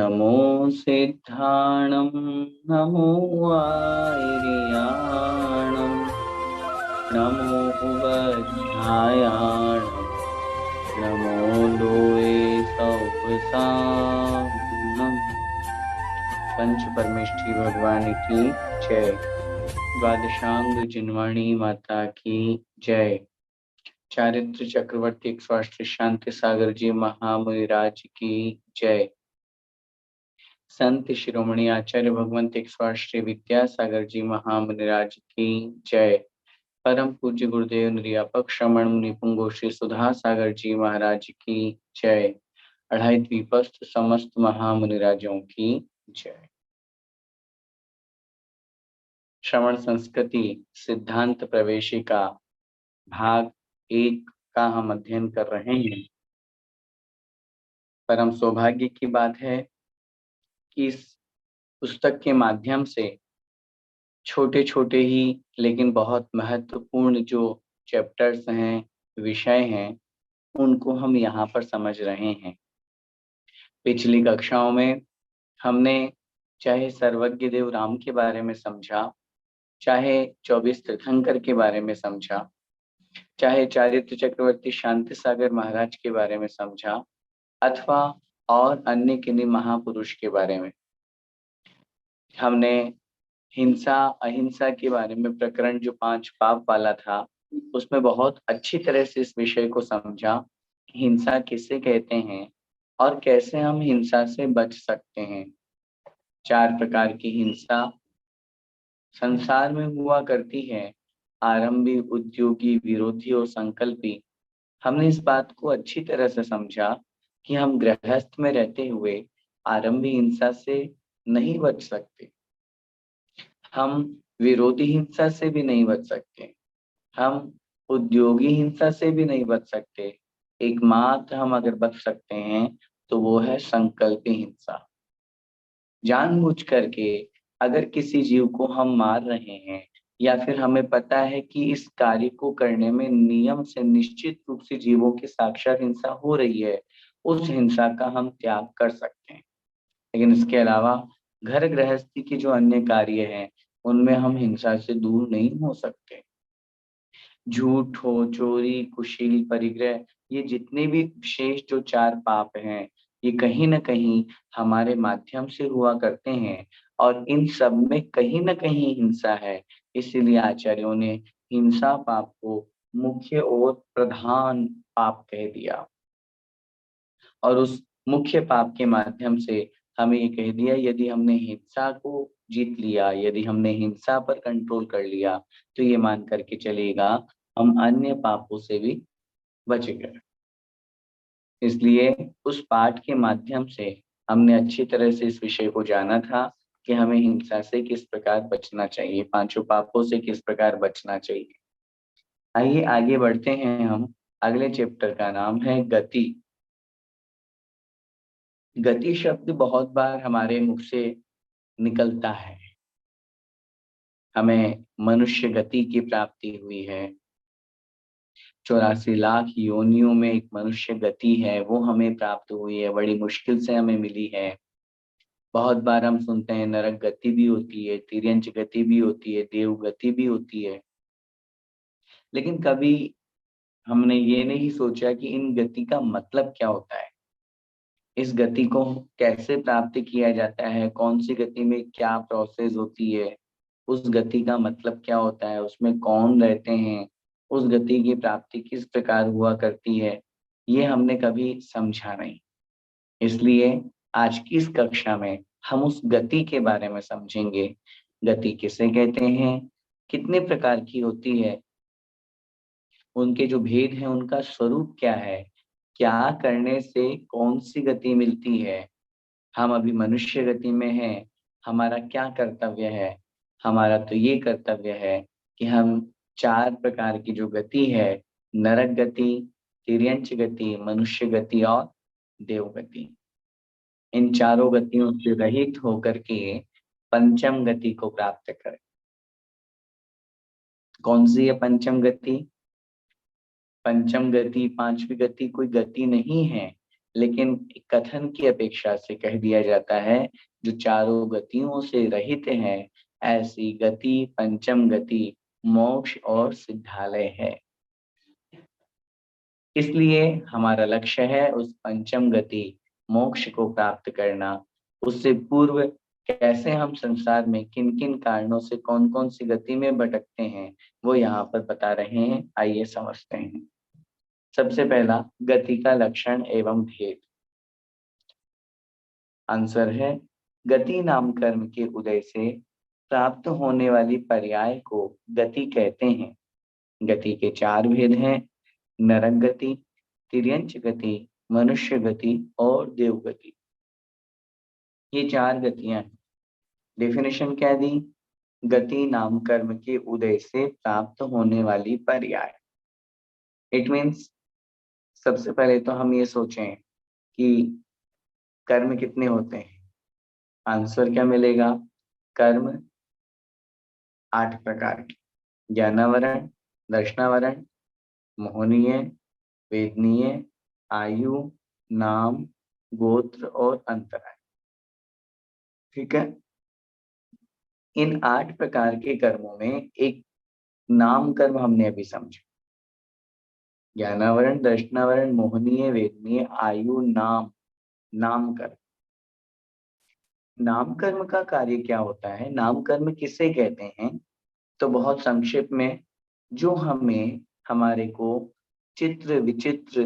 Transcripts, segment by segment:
नमो सिद्धाणं नमो आयर्याणं नमो वध्यायाणं नमो लोए सौपसारणं। पंच परमेष्ठी भगवान की जय। द्वादशांग जिनवाणी माता की जय। चारित्र चक्रवर्ती 108 शांति सागर जी महामुनिराज की जय। संत शिरोमणि आचार्य भगवंत 108 श्री विद्यासागर जी महामुनिराज की जय। परम पूज्य गुरुदेव निर्यापक श्रमण मुनि पुंगो श्री सुधा सागर जी महाराज की जय। अढ़ाई द्वीपस्थ समस्त महामुनिराजों की जय। श्रवण संस्कृति सिद्धांत प्रवेशिका भाग 1 का हम अध्ययन कर रहे हैं। परम सौभाग्य की बात है कि इस पुस्तक के माध्यम से छोटे छोटे ही लेकिन बहुत महत्वपूर्ण जो चैप्टर्स हैं, विषय हैं, उनको हम यहाँ पर समझ रहे हैं। पिछली कक्षाओं में हमने चाहे सर्वज्ञ देव राम के बारे में समझा, चाहे 24 तीर्थंकर के बारे में समझा, चाहे चारित्र चक्रवर्ती शांति सागर महाराज के बारे में समझा, अथवा और अन्य किन्हीं महापुरुष के बारे में। हमने हिंसा अहिंसा के बारे में प्रकरण जो 5 पाप वाला था, उसमें बहुत अच्छी तरह से इस विषय को समझा कि हिंसा किसे कहते हैं और कैसे हम हिंसा से बच सकते हैं। 4 प्रकार की हिंसा संसार में हुआ करती है, आरंभी, उद्योगी, विरोधी और संकल्पी। हमने इस बात को अच्छी तरह से समझा कि हम गृहस्थ में रहते हुए आरंभी हिंसा से नहीं बच सकते, हम विरोधी हिंसा से भी नहीं बच सकते, हम उद्योगी हिंसा से भी नहीं बच सकते। एकमात्र हम अगर बच सकते हैं तो वो है संकल्पी हिंसा। जानबूझ करके अगर किसी जीव को हम मार रहे हैं या फिर हमें पता है कि इस कार्य को करने में नियम से निश्चित रूप से जीवों की साक्षात हिंसा हो रही है, उस हिंसा का हम त्याग कर सकते हैं। लेकिन इसके अलावा घर गृहस्थी के जो अन्य कार्य हैं, उनमें हम हिंसा से दूर नहीं हो सकते। झूठ हो, चोरी, कुशील, परिग्रह, ये जितने भी विशेष जो 4 पाप हैं, ये कहीं न कहीं हमारे माध्यम से हुआ करते हैं और इन सब में कहीं न कहीं हिंसा है। इसीलिए आचार्यों ने हिंसा पाप को मुख्य और प्रधान पाप कह दिया और उस मुख्य पाप के माध्यम से हमें ये कह दिया, यदि हमने हिंसा को जीत लिया, यदि हमने हिंसा पर कंट्रोल कर लिया, तो ये मान करके चलेगा हम अन्य पापों से भी बच गए। इसलिए उस पाठ के माध्यम से हमने अच्छी तरह से इस विषय को जाना था कि हमें हिंसा से किस प्रकार बचना चाहिए, 5 पापों से किस प्रकार बचना चाहिए। आइए आगे बढ़ते हैं हम। अगले चैप्टर का नाम है गति। गति शब्द बहुत बार हमारे मुख से निकलता है। हमें मनुष्य गति की प्राप्ति हुई है, 84 लाख योनियों में एक मनुष्य गति है, वो हमें प्राप्त हुई है, बड़ी मुश्किल से हमें मिली है। बहुत बार हम सुनते हैं नरक गति भी होती है, तिर्यंच गति भी होती है, देव गति भी होती है, लेकिन कभी हमने ये नहीं सोचा कि इन गति का मतलब क्या होता है, इस गति को कैसे प्राप्त किया जाता है, कौन सी गति में क्या प्रोसेस होती है, उस गति का मतलब क्या होता है, उसमें कौन रहते हैं, उस गति की प्राप्ति किस प्रकार हुआ करती है, ये हमने कभी समझा नहीं। इसलिए आज की इस कक्षा में हम उस गति के बारे में समझेंगे। गति किसे कहते हैं, कितने प्रकार की होती है, उनके जो भेद हैं उनका स्वरूप क्या है, क्या करने से कौन सी गति मिलती है। हम अभी मनुष्य गति में हैं, हमारा क्या कर्तव्य है। हमारा तो ये कर्तव्य है कि हम 4 प्रकार की जो गति है, नरक गति, तिर्यंच गति, मनुष्य गति और देव गति, इन चारों गतियों से रहित होकर के पंचम गति को प्राप्त करें। कौन सी है पंचम गति? पंचम गति, 5वीं गति कोई गति नहीं है, लेकिन कथन की अपेक्षा से कह दिया जाता है जो चारों गतियों से रहित है, ऐसी गति पंचम गति मोक्ष और सिद्धालय है। इसलिए हमारा लक्ष्य है उस पंचम गति मोक्ष को प्राप्त करना। उससे पूर्व कैसे हम संसार में किन किन कारणों से कौन कौन सी गति में भटकते हैं वो यहाँ पर बता रहे हैं, आइए समझते हैं। सबसे पहला, गति का लक्षण एवं भेद। आंसर है, गति नाम कर्म के उदय से प्राप्त होने वाली पर्याय को गति कहते हैं। गति के चार भेद हैं, नरक गति, तिर्यंच गति, मनुष्य गति और देव गति। ये चार गतियां हैं। डेफिनेशन क्या दी? गति नाम कर्म के उदय से प्राप्त होने वाली पर्याय। इट मीन्स सबसे पहले तो हम ये सोचें कि कर्म कितने होते हैं। आंसर क्या मिलेगा? कर्म 8 प्रकार के, ज्ञानावरण, दर्शनावरण, मोहनीय, वेदनीय, आयु, नाम, गोत्र और अंतराय। ठीक है। इन 8 प्रकार के कर्मों में एक नाम कर्म हमने अभी समझा। ज्ञानावरण, दर्शनावरण, मोहनीय, वेदनीय, आयु, नाम कर्म। नाम कर्म का कार्य क्या होता है? नाम कर्म किसे कहते हैं? तो बहुत संक्षिप्त में, जो हमें हमारे को चित्र विचित्र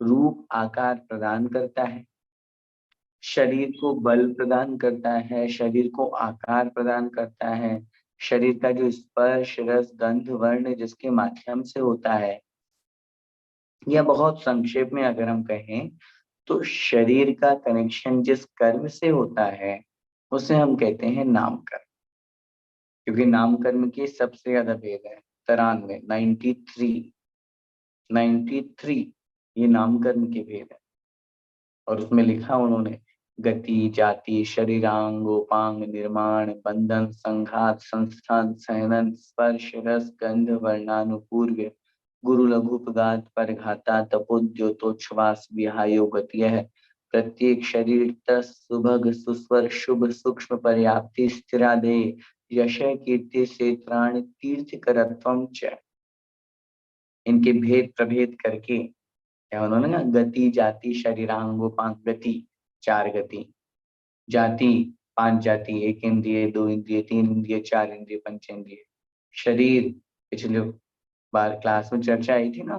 रूप आकार प्रदान करता है, शरीर को बल प्रदान करता है, शरीर को आकार प्रदान करता है, शरीर का जो स्पर्श रस गंध वर्ण जिसके माध्यम से होता है, या बहुत संक्षेप में अगर हम कहें तो शरीर का कनेक्शन जिस कर्म से होता है उसे हम कहते हैं नाम कर्म। क्योंकि नाम कर्म के सबसे ज्यादा भेद है, 93, 93 ये नाम कर्म के भेद है। और उसमें लिखा उन्होंने गति, जाति, शरीरांगोपांग, निर्माण, बंधन, संघात, संस्थान, सहनन, स्पर्श रस गंध वर्णानुपूर्व, गुरु लघुपघात परघाता तपोद्योतोच्छ्वास विहायो गतियः। प्रत्येक शरीर तस सुभग सुस्वर शुभ सूक्ष्म पर्याप्ति स्थिरादे यशय कीर्ति क्षेत्राणि तीर्थ करत्वम च। इनके भेद प्रभेद करके क्या उन्होंने ना, गति, जाति, शरीरांगोपांग, गति 4 गति, जाति 5 जाति, 1 इंद्रिय, 2 इंद्रिय, 3 इंद्रिय, 4 इंद्रिय, पंचेंद्रिय। शरीर, पिछले बार क्लास में चर्चा आई थी ना,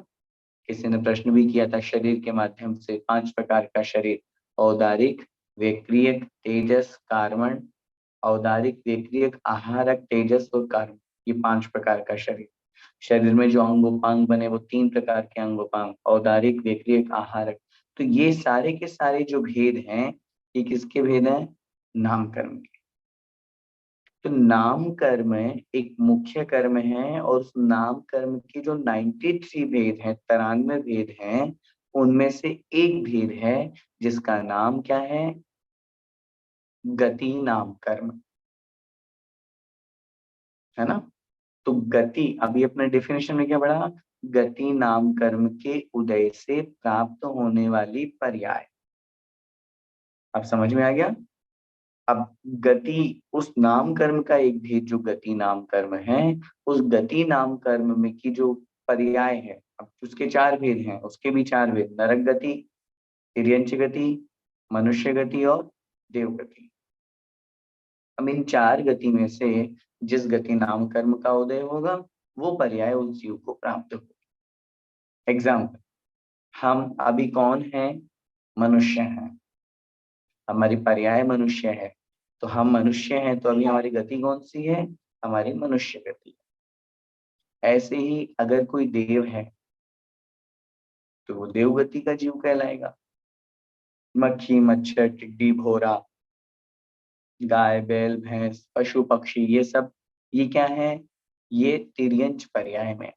किसी ने प्रश्न भी किया था, शरीर के माध्यम से 5 प्रकार का शरीर, औदारिक, वेक्रियक, तेजस, कार्बन। औदारिक, वेक्रियक, आहारक, तेजस और कार्बन, ये 5 प्रकार का शरीर। शरीर में जो अंगोपांग बने वो 3 प्रकार के अंगोपांग, औदारिक, वेक्रियक, आहारक। तो ये सारे के सारे जो भेद हैं ये किसके भेद हैं? नाम कर्म के। तो नाम कर्म एक मुख्य कर्म है और उस नाम कर्म की जो 93 भेद हैं, 93 भेद हैं, उनमें से एक भेद है जिसका नाम क्या है? गति नाम कर्म, है ना। तो गति, अभी अपने डेफिनेशन में क्या पढ़ा? गति नाम कर्म के उदय से प्राप्त होने वाली पर्याय। अब समझ में आ गया? अब गति, उस नाम कर्म का एक भेद जो गति नाम कर्म है, उस गति नाम कर्म में की जो पर्याय है, अब उसके 4 भेद हैं, उसके भी 4 भेद, नरक गति, तिर्यंच गति, मनुष्य गति और देव गति। अब इन 4 गति में से जिस गति नाम कर्म का उदय होगा वो पर्याय उस जीव को प्राप्त होगा। एग्जाम्पल, हम अभी कौन है? मनुष्य हैं, हमारी पर्याय मनुष्य है। तो हम मनुष्य हैं तो अभी हमारी गति कौन सी है? हमारी मनुष्य गति। ऐसे ही अगर कोई देव है तो वो देव गति का जीव कहलाएगा। मक्खी, मच्छर, टिड्डी, भौरा, गाय, बैल, भैंस, पशु, पक्षी, ये सब ये क्या है? ये तिर्यंच पर्याय में।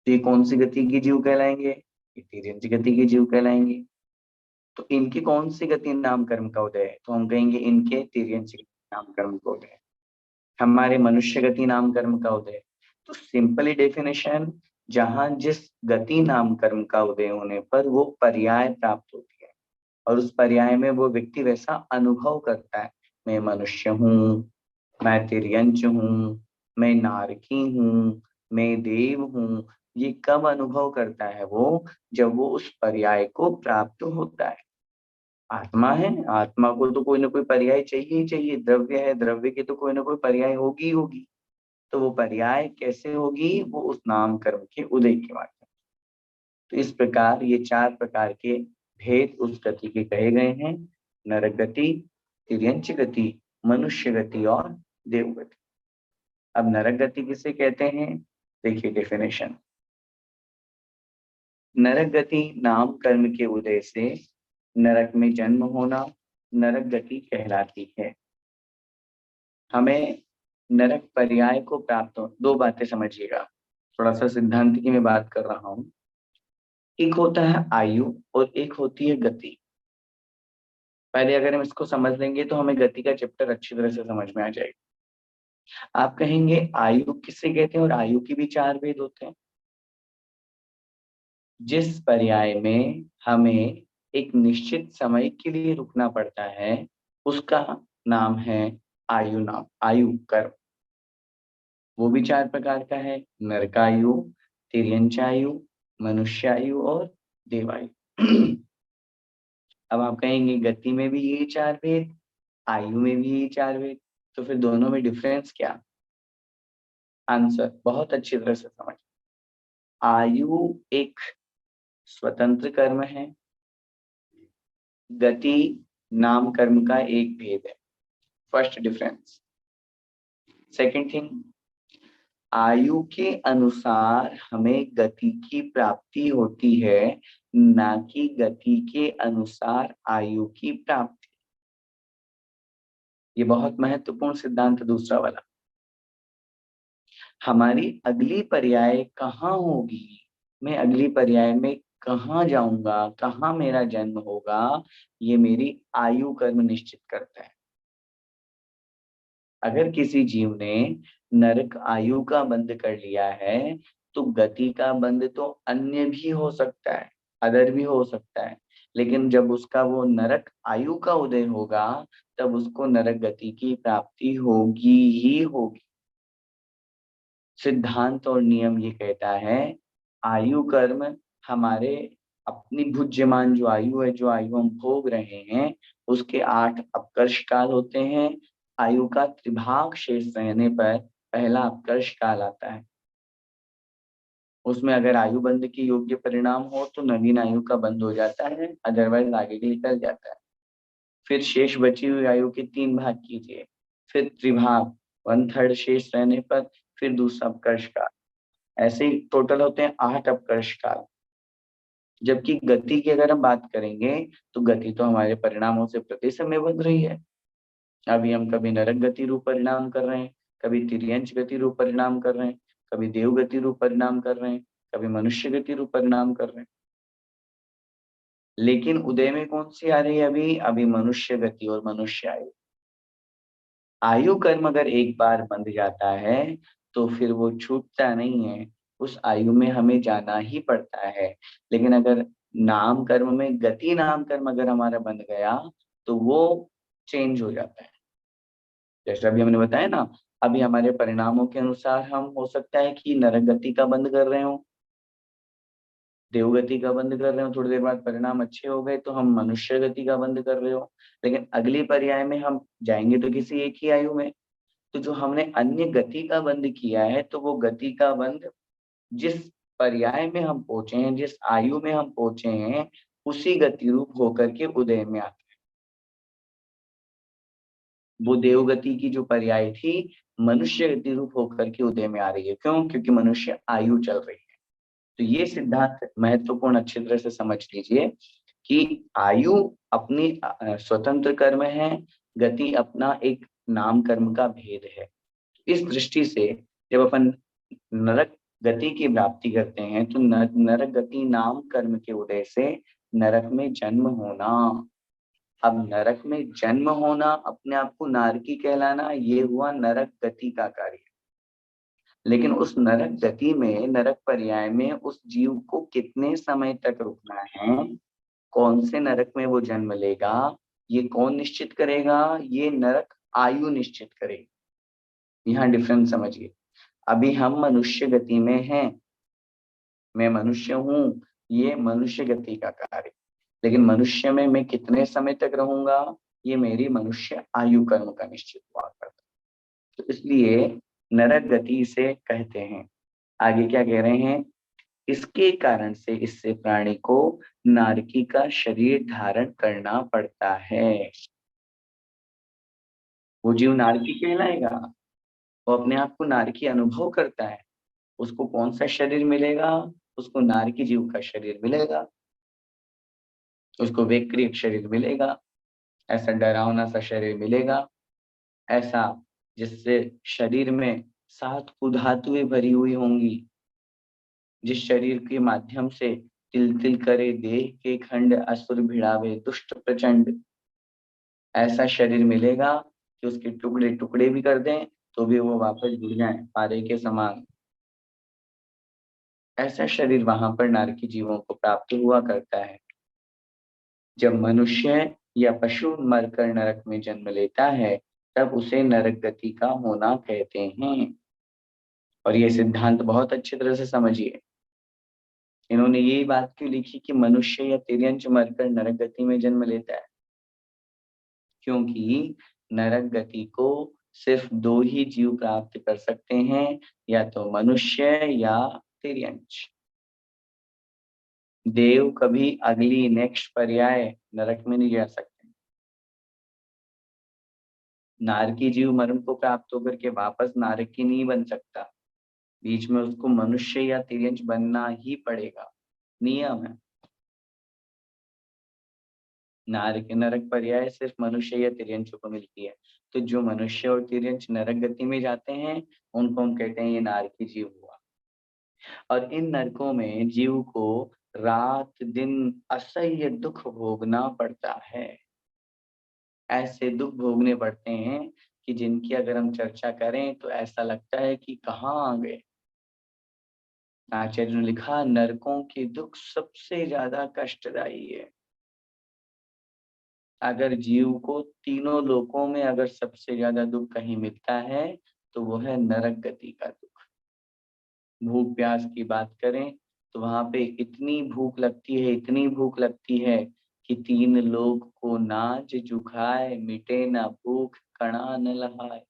तो ये कौन सी गति के जीव कहलाएंगे? ये तिर्यंच गति के जीव कहलाएंगे। तो इनकी कौन सी गति नाम कर्म का उदय है? तो हम कहेंगे इनके तिर्यंच गति नाम कर्म का उदय है। हमारे मनुष्य गति नाम कर्म का उदय। तो सिंपली डेफिनेशन, जहां जिस गति नाम कर्म का उदय होने पर वो पर्याय प्राप्त होती है, और उस पर्याय में वो व्यक्ति वैसा अनुभव करता है, मैं मनुष्य हूँ, मैं तिर्यंच हूँ, मैं नारकी हूँ, मैं देव हूँ। ये कब अनुभव करता है वो? जब वो उस पर्याय को प्राप्त होता है। आत्मा है, आत्मा को तो कोई ना कोई पर्याय चाहिए ही चाहिए। द्रव्य है, द्रव्य की तो कोई ना कोई पर्याय होगी ही होगी। तो वो पर्याय कैसे होगी? वो उस नाम कर्म के उदय के माध्यम। तो इस प्रकार ये 4 प्रकार के भेद उस गति के कहे गए हैं: नरक गति, तिर्यंच गति, मनुष्य गति और देव गति। अब नरक गति किसे कहते हैं? देखिए डेफिनेशन। नरक गति नाम कर्म के उदय से नरक में जन्म होना नरक गति कहलाती है। हमें नरक पर्याय को प्राप्त हो, 2 बातें समझिएगा, थोड़ा सा सिद्धांत की मैं बात कर रहा हूँ। एक होता है आयु और एक होती है गति। पहले अगर हम इसको समझ लेंगे तो हमें गति का चैप्टर अच्छी तरह से समझ में आ जाएगा। आप कहेंगे आयु किसे कहते हैं? और आयु की भी 4 भेद होते हैं। जिस पर्याय में हमें एक निश्चित समय के लिए रुकना पड़ता है उसका नाम है आयु। नाम आयु कर्म, वो भी 4 प्रकार का है: नरकायु, तिर्यंचायु, मनुष्यायु और देवायु। अब आप कहेंगे गति में भी यही 4 भेद, आयु में भी यही 4 भेद, तो फिर दोनों में डिफरेंस क्या? आंसर बहुत अच्छी तरह से समझ। आयु एक स्वतंत्र कर्म है, गति नाम कर्म का एक भेद है। First difference. सेकंड थिंग, आयु के अनुसार हमें गति की प्राप्ति होती है, ना कि गति के अनुसार आयु की प्राप्ति। ये बहुत महत्वपूर्ण सिद्धांत दूसरा वाला। हमारी अगली पर्याय कहाँ होगी, मैं अगली पर्याय में कहाँ जाऊंगा, कहाँ मेरा जन्म होगा, ये मेरी आयु कर्म निश्चित करता है। अगर किसी जीव ने नरक आयु का बंध कर लिया है तो गति का बंध तो अन्य भी हो सकता है, अदर भी हो सकता है, लेकिन जब उसका वो नरक आयु का उदय होगा तब उसको नरक गति की प्राप्ति होगी ही होगी। सिद्धांत और नियम ये कहता है आयु कर्म हमारे अपनी भुज्यमान जो आयु है, जो आयु हम भोग रहे हैं, उसके 8 अपकर्ष काल होते हैं। आयु का त्रिभाग शेष रहने पर पहला अपकर्ष काल आता है। उसमें अगर आयु बंध के योग्य परिणाम हो तो नवीन आयु का बंध हो जाता है, अदरवाइज आगे के लिए चल जाता है। फिर शेष बची हुई आयु के 3 भाग कीजिए, फिर त्रिभाग 1/3 शेष रहने पर फिर दूसरा अपकर्ष काल, ऐसे ही टोटल होते हैं 8 अपकर्ष काल। जबकि गति की अगर हम बात करेंगे तो गति तो हमारे परिणामों से प्रति समय बदल रही है। अभी हम कभी नरक गति रूप परिणाम कर रहे हैं, कभी तिर्यंच गति रूप परिणाम कर रहे हैं, कभी देव गति रूप परिणाम कर रहे हैं, कभी मनुष्य गति रूप परिणाम कर रहे हैं। लेकिन उदय में कौन सी आ रही है? अभी अभी मनुष्य गति और मनुष्य आयु। आयु कर्म अगर एक बार बंध जाता है तो फिर वो छूटता नहीं है, उस आयु में हमें जाना ही पड़ता है। लेकिन अगर नाम कर्म में गति नाम कर्म अगर हमारा बंध गया तो वो चेंज हो जाता है। जैसे अभी हमने बताया ना, अभी हमारे परिणामों के अनुसार हम हो सकता है कि नरक गति का बंद कर रहे हो, देवगति का बंद कर रहे हो, थोड़ी देर बाद परिणाम अच्छे हो गए तो हम मनुष्य गति का बंद कर रहे हो, लेकिन अगली पर्याय में हम जाएंगे तो किसी एक ही आयु में। तो जो हमने अन्य गति का बंध किया है तो वो गति का बंध जिस पर्याय में हम पहुंचे हैं, जिस आयु में हम पहुंचे हैं, उसी गति रूप होकर के उदय में आता है। वो देवगति की जो पर्याय थी मनुष्य गति रूप होकर के उदय में आ रही है। क्यों? क्योंकि मनुष्य आयु चल रही है। तो ये सिद्धांत महत्वपूर्ण अच्छी तरह से समझ लीजिए कि आयु अपनी स्वतंत्र कर्म है, गति अपना एक नाम कर्म का भेद है। इस दृष्टि से जब अपन नरक गति की प्राप्ति करते हैं तो नरक गति नाम कर्म के उदय से नरक में जन्म होना। अब नरक में जन्म होना, अपने आप को नारकी कहलाना, ये हुआ नरक गति का कार्य। लेकिन उस नरक गति में, नरक पर्याय में उस जीव को कितने समय तक रुकना है, कौन से नरक में वो जन्म लेगा, ये कौन निश्चित करेगा? ये नरक आयु निश्चित करेगी। यहाँ डिफरेंस समझिए। अभी हम मनुष्य गति में हैं, मैं मनुष्य हूँ, ये मनुष्य गति का कार्य। लेकिन मनुष्य में मैं कितने समय तक रहूंगा, ये मेरी मनुष्य आयु कर्म का निश्चित हुआ करता। तो इसलिए नरक गति से कहते हैं। आगे क्या कह रहे हैं? इसके कारण से, इससे प्राणी को नारकी का शरीर धारण करना पड़ता है। वो जीव नारकी कहलाएगा, वो अपने आप को नारकी अनुभव करता है, उसको कौन सा शरीर मिलेगा? उसको नारकी जीव का शरीर मिलेगा, उसको वैक्रिक शरीर मिलेगा, ऐसा डरावना सा शरीर मिलेगा, ऐसा जिससे शरीर में 7 कुधातुएं भरी हुई होंगी, जिस शरीर के माध्यम से तिल तिल करे देह के खंड, असुर भिड़ावे दुष्ट प्रचंड। ऐसा शरीर मिलेगा कि उसके टुकड़े टुकड़े भी कर दें तो भी वो वापस जुड़ जाए पारे के समान। ऐसा शरीर वहां पर नारकी जीवों को प्राप्त हुआ करता है। जब मनुष्य या पशु मरकर नरक में जन्म लेता है, तब उसे नरक गति का होना कहते हैं। और ये सिद्धांत बहुत अच्छी तरह से समझिए। इन्होंने यही बात क्यों लिखी कि मनुष्य या तिर्यंच मरकर नरक गति में जन्म लेता है? क्योंकि नरक गति को सिर्फ 2 ही जीव प्राप्त कर सकते हैं, या तो मनुष्य या तिर्यंच। देव कभी अगली नेक्स्ट पर्याय नरक में नहीं जा सकते। नारकी जीव मरण को प्राप्त होकर के वापस नारकी नहीं बन सकता, बीच में उसको मनुष्य या तिर्यंच बनना ही पड़ेगा, नियम है। नरक पर्याय सिर्फ मनुष्य या तिर्यंचों को मिलती है। तो जो मनुष्य और तिर्यंच नरक गति में जाते हैं, उनको हम कहते हैं ये नारकी जीव हुआ। और इन नरकों में जीव को रात दिन असह्य दुख भोगना पड़ता है। ऐसे दुख भोगने पड़ते हैं कि जिनकी अगर हम चर्चा करें तो ऐसा लगता है कि कहाँ आ गए। आचार्य ने लिखा, नरकों के दुख सबसे ज्यादा कष्टदायी है। अगर जीव को तीनों लोकों में अगर सबसे ज्यादा दुख कहीं मिलता है तो वो है नरक गति का दुख। भूख प्यास की बात करें तो वहां पे इतनी भूख लगती है, इतनी भूख लगती है कि 3 लोग को नाज जुखाए, मिटे ना भूख कणा न लहाए।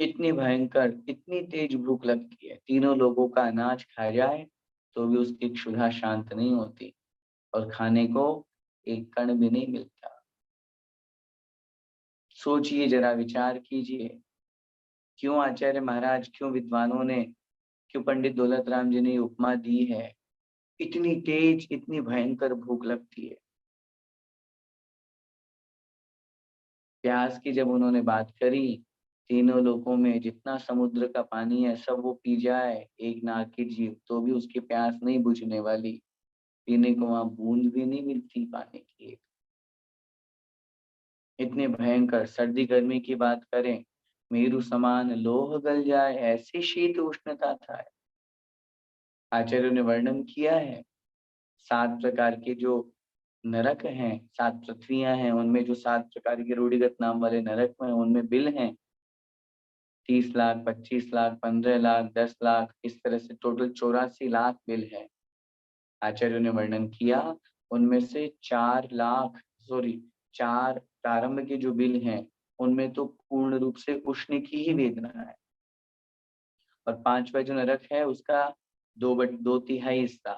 इतनी भयंकर, इतनी तेज भूख लगती है, तीनों लोगों का अनाज खा जाए तो भी उसकी क्षुधा शांत नहीं होती, और खाने को एक कण भी नहीं मिलता। सोचिए, जरा विचार कीजिए, क्यों आचार्य महाराज, क्यों विद्वानों ने, क्यों पंडित दौलत राम जी ने उपमा दी है? इतनी तेज, इतनी भयंकर भूख लगती है। प्यास की जब उन्होंने बात करी, तीनों लोकों में जितना समुद्र का पानी है सब वो पी जाए एक नाग की जीव, तो भी उसकी प्यास नहीं बुझने वाली। पीने को वहां बूंद भी नहीं मिलती पानी की। इतने भयंकर। सर्दी गर्मी की बात करें, मेरु समान लोह गल जाए, ऐसी शीत उष्णता था। आचार्यों ने वर्णन किया है 7 प्रकार के जो नरक हैं, 7 पृथ्वियां हैं, उनमें जो 7 प्रकार के रूढ़िगत नाम वाले नरक हैं, उनमें बिल हैं 30 लाख, 25 लाख, 15 लाख, 10 लाख, इस तरह से टोटल 84 लाख बिल है। आचार्यों ने वर्णन किया, उनमें से 4 प्रारंभ के जो बिल हैं, उनमें तो पूर्ण रूप से उष्ण की ही वेदना है। और 5वां जो नरक है उसका 2/3 हिस्सा,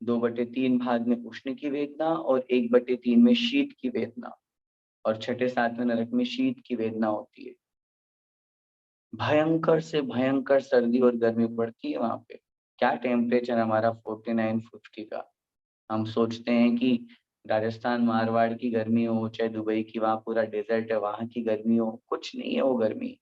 2/3 भाग में उष्ण की वेदना और 1/3 में शीत की वेदना। और 6ठे 7वें नरक में शीत की वेदना होती है। भयंकर से भयंकर सर्दी और गर्मी पड़ती है वहां पे। क्या टेम्परेचर हमारा 49-50 का। हम सोचते हैं कि राजस्थान मारवाड़ की गर्मी हो, चाहे दुबई की, वहां पूरा डेजर्ट है, वहां की गर्मी हो, कुछ नहीं है वो गर्मी।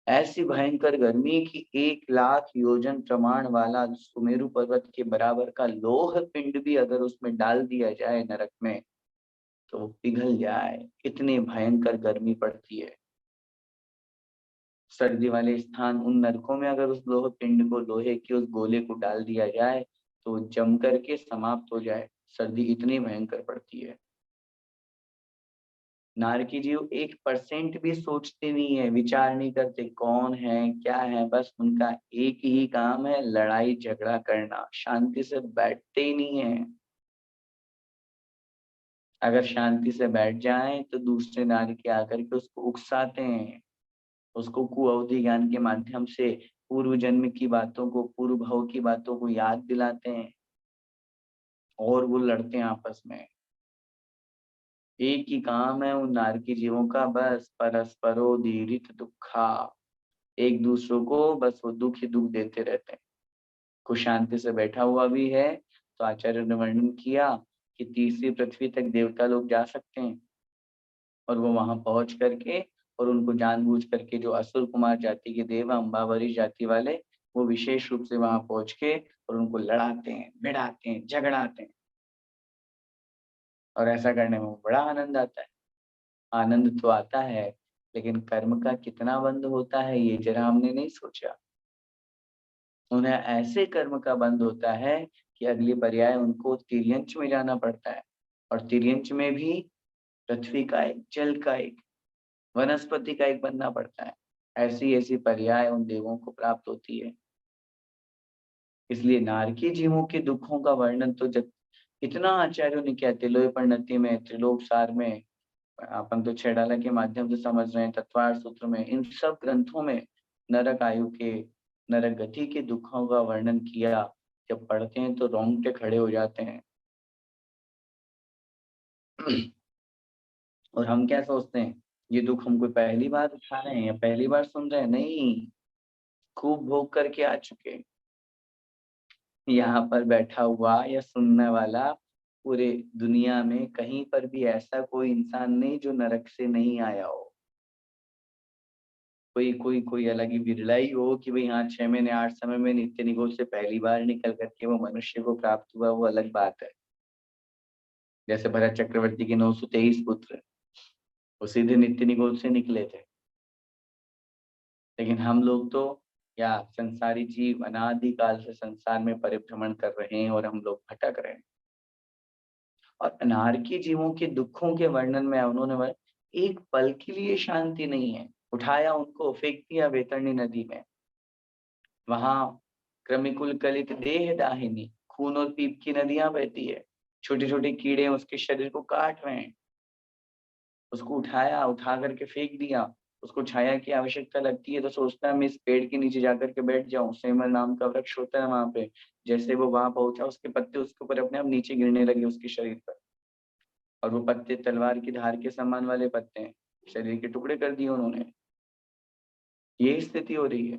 ऐसी भयंकर गर्मी की 1 लाख योजन प्रमाण वाला सुमेरु पर्वत के बराबर का लोह पिंड भी अगर उसमें डाल दिया जाए नरक में तो वो पिघल जाए, इतनी भयंकर गर्मी पड़ती है। सर्दी वाले स्थान उन नरकों में अगर उस लोह पिंड को, लोहे के उस गोले को डाल दिया जाए तो जम करके समाप्त हो जाए। सर्दी इतनी भयंकर पड़ती है। नारकी जीव 1% भी सोचते नहीं है, विचार नहीं करते कौन है क्या है, बस उनका एक ही काम है लड़ाई झगड़ा करना, शांति से बैठते ही नहीं है। अगर शांति से बैठ जाएं तो दूसरे नारकी आकर के उसको उकसाते हैं, उसको कुअवधि ज्ञान के माध्यम से पूर्व जन्म की बातों को, पूर्व भव की बातों को याद दिलाते हैं और वो लड़ते हैं आपस में। एक ही काम है उन नारकी जीवों का, बस परस्परोदीरित दुखा, एक दूसरों को बस वो दुख ही दुख देते रहते हैं। कुछ शांति से बैठा हुआ भी है तो आचार्य ने वर्णन किया कि तीसरी पृथ्वी तक देवता लोग जा सकते हैं और वो वहां पहुंच करके और उनको जानबूझ करके जो असुर कुमार जाति के देव, अम्बावरी जाति वाले, वो विशेष रूप से वहां पहुंच के और उनको लड़ाते हैं, भिड़ाते हैं, झगड़ाते हैं। और ऐसा करने में बड़ा आनंद आता है। आनंद तो आता है, लेकिन कर्म का कितना बंध होता है ये जरा हमने नहीं सोचा। उन्हें ऐसे कर्म का बंध होता है कि अगली पर्याय उनको तिर्यंच में जाना पड़ता है, और तिर्यंच में भी पृथ्वी का एक, जल का एक, वनस्पति का एक बनना पड़ता है। ऐसी ऐसी पर्याय उन देवों को प्राप्त होती है। इसलिए नारकी जीवों के दुखों का वर्णन तो जब इतना आचार्यों ने किया, तिलोय परिणति में, त्रिलोक सार में, अपन तो छेड़ाला के माध्यम से समझ रहे हैं, तत्वार सूत्र में, इन सब ग्रंथों में नरक आयु के, नरक गति के दुखों का वर्णन किया। जब पढ़ते हैं तो रोंगटे खड़े हो जाते हैं। और हम क्या सोचते हैं, ये दुख हम कोई पहली बार उठा रहे हैं या पहली बार सुन रहे हैं? नहीं, खूब भोग करके आ चुके। यहाँ पर बैठा हुआ या सुनने वाला पूरे दुनिया में कहीं पर भी ऐसा कोई इंसान नहीं जो नरक से नहीं आया हो। कोई कोई कोई अलग ही बिरला ही हो कि भाई हाँ 6 महीने 8 समय में नित्य निगोज से पहली बार निकल करके वो मनुष्य को प्राप्त हुआ, वो अलग बात है। जैसे भरत चक्रवर्ती के 923 पुत्र, वो सीधे नित्य निगोज से निकले थे। लेकिन हम लोग तो, या संसारी जीव अनादिकाल से संसार में परिभ्रमण कर रहे हैं और हम लोग भटक रहे हैं। और अनारकी जीवों के दुखों के वर्णन में उन्होंने एक पल के लिए शांति नहीं है। उठाया उनको फेंक दिया वैतरणी नदी में, वहां क्रमिकुल कलित देह दाहिनी, खून और पीप की नदियां बहती है, छोटे छोटे कीड़े उसके शरीर को काट रहे हैं। उसको उठाया, उठा करके फेंक दिया। उसको छाया की आवश्यकता लगती है तो सोचता है मैं इस पेड़ के नीचे जाकर के बैठ जाऊं, सेमल नाम का वृक्ष होता है वहां पे। जैसे वो वहां पहुंचा, उसके पत्ते उसके ऊपर अपने आप नीचे गिरने लगे उसके शरीर पर, और वो पत्ते तलवार की धार के समान वाले पत्ते हैं, शरीर के टुकड़े कर दिए उन्होंने। ये स्थिति हो रही है।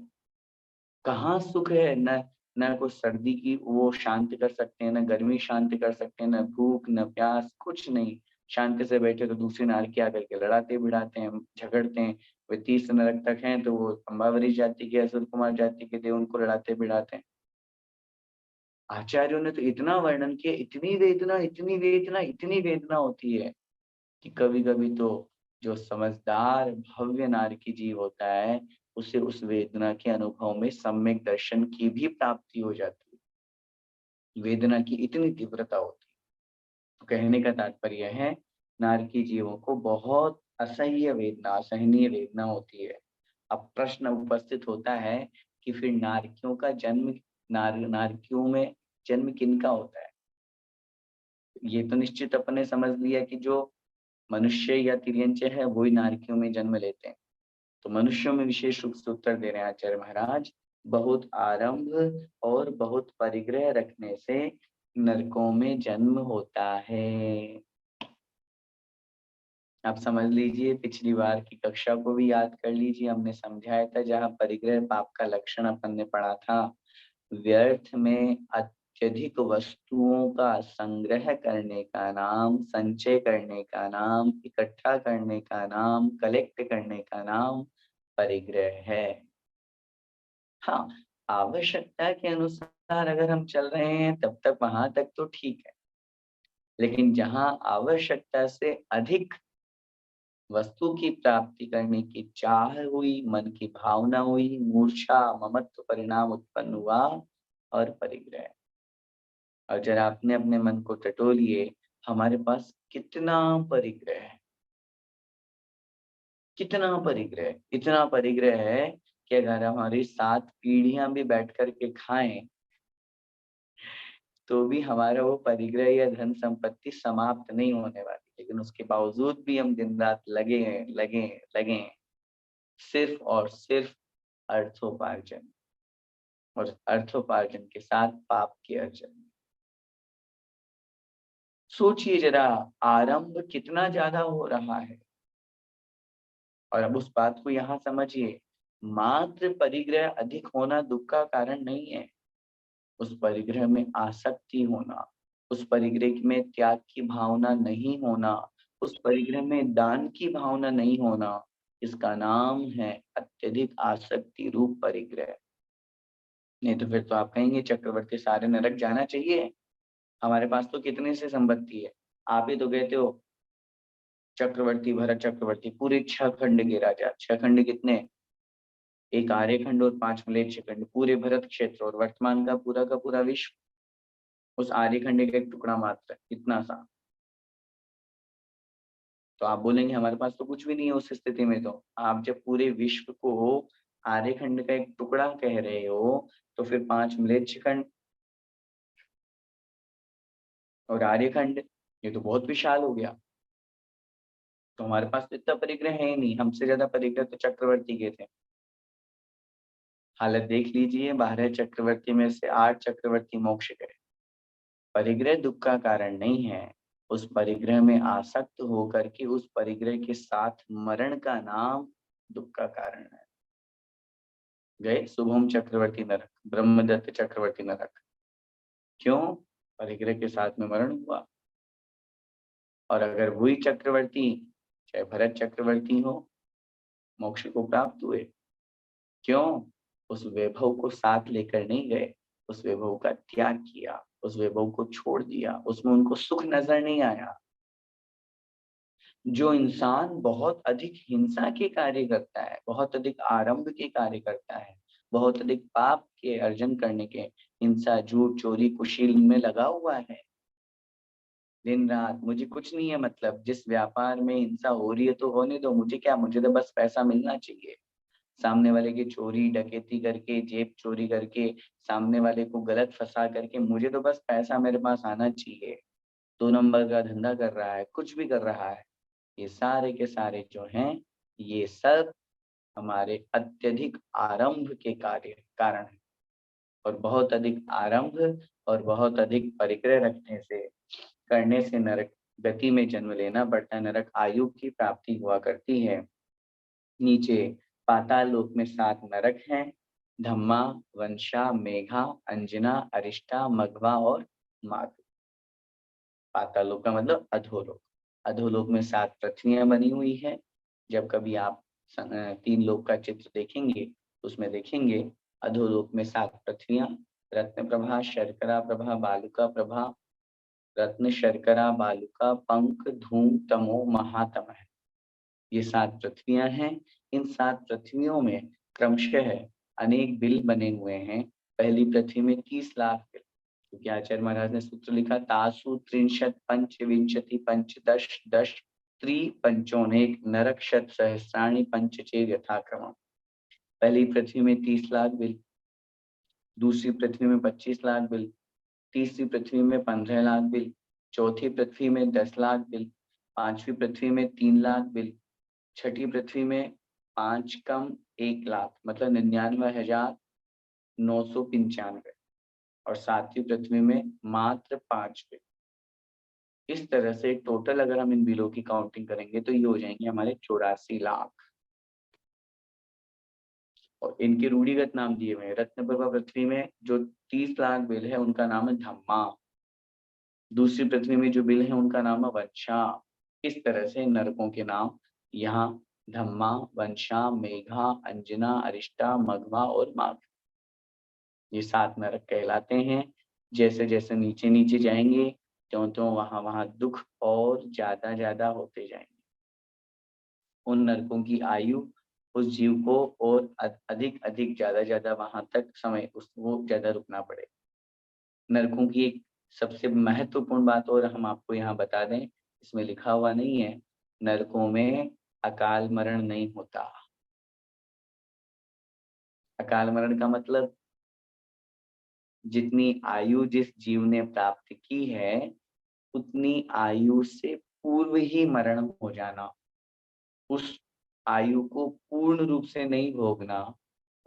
कहाँ सुख है? न न कोई सर्दी की वो शांत कर सकते हैं, न गर्मी शांत कर सकते हैं, न भूख न प्यास, कुछ नहीं। शांति से बैठे तो दूसरे नारकी आकर के लड़ाते भिड़ाते हैं, झगड़ते हैं। वे 30 नरक तक हैं तो वो अम्बावरी जाति के, असुर कुमार जाति के थे, उनको लड़ाते भिड़ाते हैं। आचार्यों ने तो इतना वर्णन किया, इतनी वेदना, इतनी वेदना, इतनी वेदना होती है कि कभी कभी तो जो समझदार भव्य नारकी जीव होता है, उसे उस वेदना के अनुभव में सम्यक दर्शन की भी प्राप्ति हो जाती है। वेदना की इतनी तीव्रता होती है। तो कहने का तात्पर्य है, नारकी जीवों को बहुत असह्य वेदना, असहनीय वेदना होती है। अब प्रश्न उपस्थित होता है कि फिर नारकियों का जन्म, नारकियों में जन्म किनका होता है? ये तो निश्चित अपने समझ लिया कि जो मनुष्य या तिर्यंचे है वही नारकियों में जन्म लेते हैं। तो मनुष्यों में विशेष रूप से उत्तर दे रहे हैं आचार्य महाराज, बहुत आरंभ और बहुत परिग्रह रखने से नरकों में जन्म होता है। आप समझ लीजिए, पिछली बार की कक्षा को भी याद कर लीजिए, हमने समझाया था जहाँ परिग्रह पाप का लक्षण अपन ने पढ़ा था। व्यर्थ में अत्यधिक वस्तुओं का संग्रह करने का नाम, संचय करने का नाम, इकट्ठा करने का नाम, कलेक्ट करने का नाम परिग्रह है। हाँ, आवश्यकता के अनुसार अगर हम चल रहे हैं तब तक वहां तक तो ठीक है, लेकिन जहां आवश्यकता से अधिक वस्तु की प्राप्ति करने की चाह हुई, मन की भावना हुई, मूर्छा ममत्व परिणाम उत्पन्न हुआ और परिग्रह। और जरा आपने अपने मन को टटोलिए, हमारे पास कितना परिग्रह है, कितना परिग्रह, इतना परिग्रह है कि अगर हमारी 7 पीढ़ियां भी बैठ कर के खाएं तो भी हमारा वो परिग्रह या धन संपत्ति समाप्त नहीं होने वाली। लेकिन उसके बावजूद भी हम दिन रात लगे हैं, लगे हैं, लगे हैं, सिर्फ और सिर्फ अर्थोपार्जन, और अर्थोपार्जन के साथ पाप के अर्जन। सोचिए जरा, आरंभ कितना ज्यादा हो रहा है। और अब उस बात को यहाँ समझिए, मात्र परिग्रह अधिक होना दुख का कारण नहीं है। उस परिग्रह में आसक्ति होना, उस परिग्रह में त्याग की भावना नहीं होना, उस परिग्रह में दान की भावना नहीं होना, इसका नाम है अत्यधिक आसक्ति रूप परिग्रह। नहीं तो फिर तो आप कहेंगे चक्रवर्ती सारे नरक जाना चाहिए, हमारे पास तो कितने से संपत्ति है। आप ही तो कहते हो चक्रवर्ती भरत चक्रवर्ती पूरे 6 खंड के राजा, 6 खंड कितने, एक आर्यखंड और 5 मलेच्छ खंड, पूरे भरत क्षेत्र और वर्तमान का पूरा विश्व उस आर्यखंड का एक टुकड़ा मात्र है, इतना सा। तो आप बोलेंगे हमारे पास तो कुछ भी नहीं है उस स्थिति में। तो आप जब पूरे विश्व को आर्यखंड का एक टुकड़ा कह रहे हो, तो फिर 5 मलेच्छ खंड और आर्यखंड, ये तो बहुत विशाल हो गया। तो हमारे पास तो इतना परिग्रह है ही नहीं, हमसे ज्यादा परिग्रह तो चक्रवर्ती के थे। हालत देख लीजिए, 12 चक्रवर्ती में से 8 चक्रवर्ती मोक्ष गए। परिग्रह दुख का कारण नहीं है, उस परिग्रह में आसक्त होकर के उस परिग्रह के साथ मरण का नाम दुख का कारण है। गए शुभम चक्रवर्ती नरक, ब्रह्मदत्त चक्रवर्ती नरक, क्यों? परिग्रह के साथ में मरण हुआ। और अगर वही चक्रवर्ती, चाहे भरत चक्रवर्ती हो, मोक्ष को प्राप्त हुए, क्यों? उस वैभव को साथ लेकर नहीं गए, उस वैभव का त्याग किया, उस वैभव को छोड़ दिया, उसमें उनको सुख नजर नहीं आया। जो इंसान बहुत अधिक हिंसा के कार्य करता है, बहुत अधिक आरंभ के कार्य करता है, बहुत अधिक पाप के अर्जन करने के, हिंसा झूठ चोरी कुशील में लगा हुआ है दिन रात, मुझे कुछ नहीं है मतलब, जिस व्यापार में हिंसा हो रही है तो होने दो, मुझे क्या, मुझे तो बस पैसा मिलना चाहिए। सामने वाले की चोरी डकैती करके, जेब चोरी करके, सामने वाले को गलत फंसा करके, मुझे तो बस पैसा मेरे पास आना चाहिए। 2 नंबर का धंधा कर रहा है, कुछ भी कर रहा है, ये सारे के सारे जो हैं, ये सब हमारे अत्यधिक आरंभ के कार्य कारण है। और बहुत अधिक आरंभ और बहुत अधिक परिग्रह रखने से, करने से नरक गति में जन्म लेना पड़ता है, नरक आयु की प्राप्ति हुआ करती है। नीचे पाताल लोक में 7 नरक हैं, धम्मा, वंशा, मेघा, अंजना, अरिष्टा, मघवा और माघ। पाताल लोक का मतलब अधोलोक। अधोलोक में 7 पृथ्वियां बनी हुई है। जब कभी आप 3 लोक का चित्र देखेंगे, उसमें देखेंगे अधोलोक में 7 पृथ्वियां, रत्न प्रभा, शर्करा प्रभा, बालुका प्रभा, रत्न, शर्करा, बालुका, पंख, धूम, तमो, महातम है। ये 7 पृथ्वियां हैं। इन 7 पृथ्वियों में क्रमशः अनेक बिल बने हुए हैं। पहली पृथ्वी में 30 लाख बिल, क्योंकि आचार्य महाराज ने सूत्र लिखा, तासु त्रिंशत पंचविंशति पंचदश दश त्रि पंचोनेक नरक शत सहस्राणि पंचचेर यथाक्रम। पहली पृथ्वी में 30 लाख बिल, दूसरी पृथ्वी में 25 लाख बिल, तीसरी पृथ्वी में 15 लाख बिल, चौथी पृथ्वी में 10 लाख बिल, पांचवी पृथ्वी में 3 लाख बिल, छठी पृथ्वी में 5 कम 1 लाख मतलब 99,995, और सातवीं पृथ्वी में मात्र 5 बिल। इस तरह से टोटल अगर हम इन बिलों की काउंटिंग करेंगे तो ये हो जाएंगे हमारे 84 लाख। और इनके रूढ़िगत नाम दिए हुए हैं। रत्नप्रभा पृथ्वी में जो 30 लाख बिल है उनका नाम है धम्मा, दूसरी पृथ्वी में जो बिल है उनका नाम है वंशा। इस तरह से नरकों के नाम यहाँ धम्मा, वंशा, मेघा, अंजना, अरिष्टा, मघवा और माघ, ये 7 नरक कहलाते हैं। जैसे जैसे नीचे नीचे जाएंगे, त्यों त्यों वहां वहां दुख और ज्यादा ज्यादा होते जाएंगे। उन नरकों की आयु उस जीव को और अधिक अधिक ज्यादा वहां तक समय उसको ज्यादा रुकना पड़े। नरकों की एक सबसे महत्वपूर्ण बात और हम आपको यहाँ बता दें, इसमें लिखा हुआ नहीं है, नरकों में अकाल मरण नहीं होता। अकाल मरण का मतलब जितनी आयु जिस जीव ने प्राप्त की है उतनी आयु से पूर्व ही मरण हो जाना, उस आयु को पूर्ण रूप से नहीं भोगना,